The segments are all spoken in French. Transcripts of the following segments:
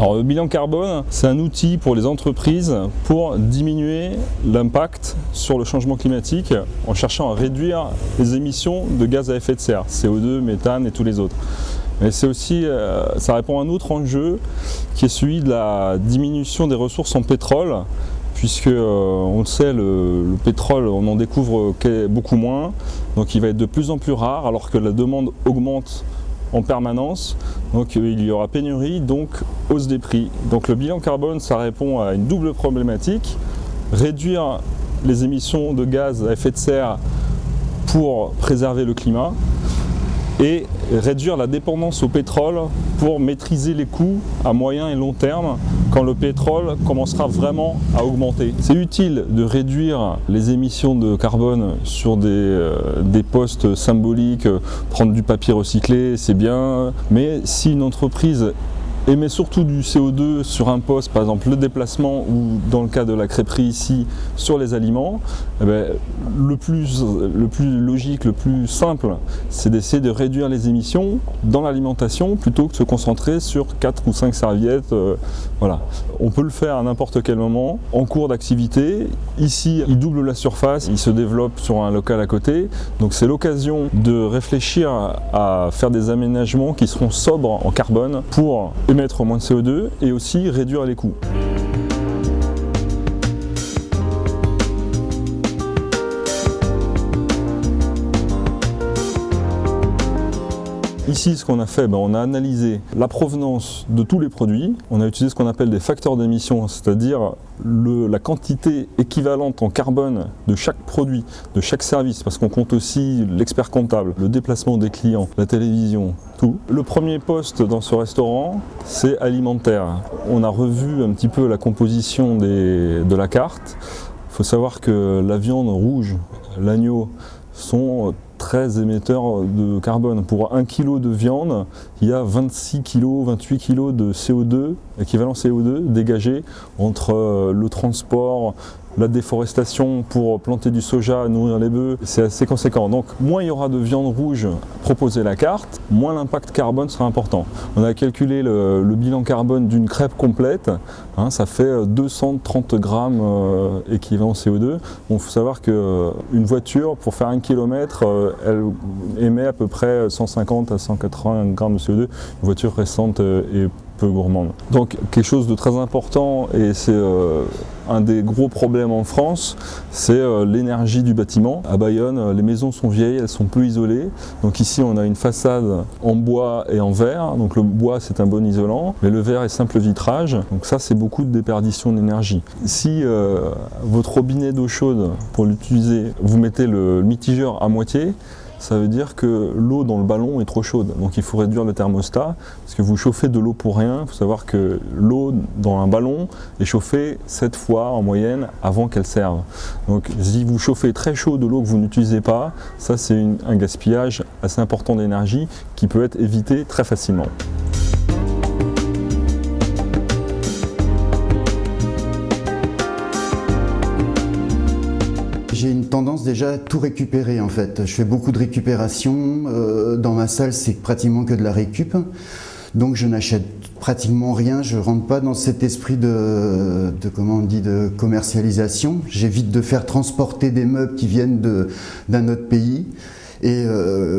Alors le bilan carbone, c'est un outil pour les entreprises pour diminuer l'impact sur le changement climatique en cherchant à réduire les émissions de gaz à effet de serre, CO2, méthane et tous les autres. Mais c'est aussi, ça répond à un autre enjeu qui est celui de la diminution des ressources en pétrole, puisque on le sait, le pétrole, on en découvre beaucoup moins, donc il va être de plus en plus rare alors que la demande augmente en permanence, donc il y aura pénurie, donc hausse des prix. Donc le bilan carbone, ça répond à une double problématique: réduire les émissions de gaz à effet de serre pour préserver le climat et réduire la dépendance au pétrole pour maîtriser les coûts à moyen et long terme quand le pétrole commencera vraiment à augmenter. C'est utile de réduire les émissions de carbone sur des postes symboliques, prendre du papier recyclé, c'est bien, mais si une entreprise émet surtout du CO2 sur un poste, par exemple le déplacement ou dans le cas de la crêperie ici sur les aliments, le plus logique, le plus simple, c'est d'essayer de réduire les émissions dans l'alimentation plutôt que de se concentrer sur 4 ou 5 serviettes. Voilà. On peut le faire à n'importe quel moment, en cours d'activité. Ici, il double la surface, il se développe sur un local à côté, donc c'est l'occasion de réfléchir à faire des aménagements qui seront sobres en carbone pour émettre moins de CO2 et aussi réduire les coûts. Ici, ce qu'on a fait, on a analysé la provenance de tous les produits. On a utilisé ce qu'on appelle des facteurs d'émission, c'est-à-dire la quantité équivalente en carbone de chaque produit, de chaque service, parce qu'on compte aussi l'expert comptable, le déplacement des clients, la télévision, tout. Le premier poste dans ce restaurant, c'est alimentaire. On a revu un petit peu la composition de la carte. Il faut savoir que la viande rouge, l'agneau, sont très émetteurs de carbone. Pour 1 kg de viande, il y a 26 kg, 28 kg de CO2, équivalent CO2 dégagé entre le transport, la déforestation pour planter du soja, nourrir les bœufs, c'est assez conséquent. Donc moins il y aura de viande rouge proposée à la carte, moins l'impact carbone sera important. On a calculé le bilan carbone d'une crêpe complète, ça fait 230 grammes équivalent CO2. Il faut savoir qu'une voiture, pour faire 1 km, elle émet à peu près 150 à 180 grammes de CO2. Une voiture récente est peu gourmande. Donc quelque chose de très important, et c'est un des gros problèmes en France, c'est l'énergie du bâtiment. À Bayonne, les maisons sont vieilles, elles sont peu isolées. Donc ici on a une façade en bois et en verre. Donc le bois c'est un bon isolant, mais le verre est simple vitrage. Donc ça c'est beaucoup de déperdition d'énergie. Si votre robinet d'eau chaude, pour l'utiliser, vous mettez le mitigeur à moitié, ça veut dire que l'eau dans le ballon est trop chaude. Donc il faut réduire le thermostat, parce que vous chauffez de l'eau pour rien. Il faut savoir que l'eau dans un ballon est chauffée 7 fois en moyenne avant qu'elle serve. Donc si vous chauffez très chaud de l'eau que vous n'utilisez pas, ça c'est un gaspillage assez important d'énergie qui peut être évité très facilement. J'ai une tendance déjà à tout récupérer en fait. Je fais beaucoup de récupération. Dans ma salle, c'est pratiquement que de la récup. Donc je n'achète pratiquement rien. Je ne rentre pas dans cet esprit de commercialisation. J'évite de faire transporter des meubles qui viennent d'un autre pays. Et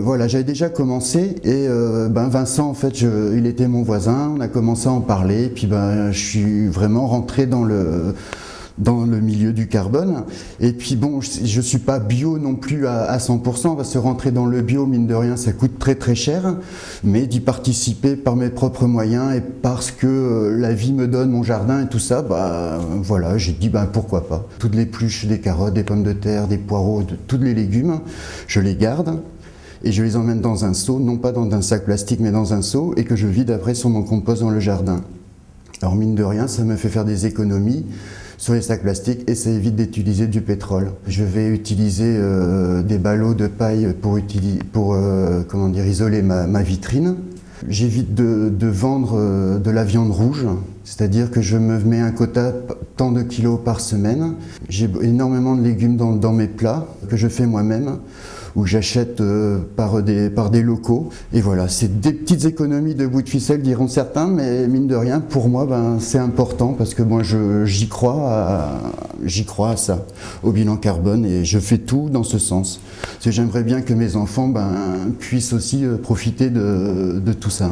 voilà, j'avais déjà commencé et Vincent, en fait, il était mon voisin. On a commencé à en parler. Et puis je suis vraiment rentré dans le milieu du carbone. Et puis bon, je suis pas bio non plus à 100%, on va se rentrer dans le bio, mine de rien, ça coûte très très cher, mais d'y participer par mes propres moyens et parce que la vie me donne mon jardin et tout ça, voilà, j'ai dit pourquoi pas. Toutes les pluches, des carottes, des pommes de terre, des poireaux, tous les légumes, je les garde et je les emmène dans un seau, non pas dans un sac plastique mais dans un seau, et que je vide après sur mon compost dans le jardin. Alors mine de rien, ça me fait faire des économies sur les sacs plastiques et ça évite d'utiliser du pétrole. Je vais utiliser des ballots de paille pour isoler ma vitrine. J'évite de vendre de la viande rouge, c'est-à-dire que je me mets un quota tant de kilos par semaine. J'ai énormément de légumes dans mes plats que je fais moi-même. où j'achète par des locaux. Et voilà, c'est des petites économies de bout de ficelle, diront certains, mais mine de rien, pour moi, c'est important parce que moi, j'y crois à ça, au bilan carbone, et je fais tout dans ce sens. Parce que j'aimerais bien que mes enfants puissent aussi profiter de tout ça.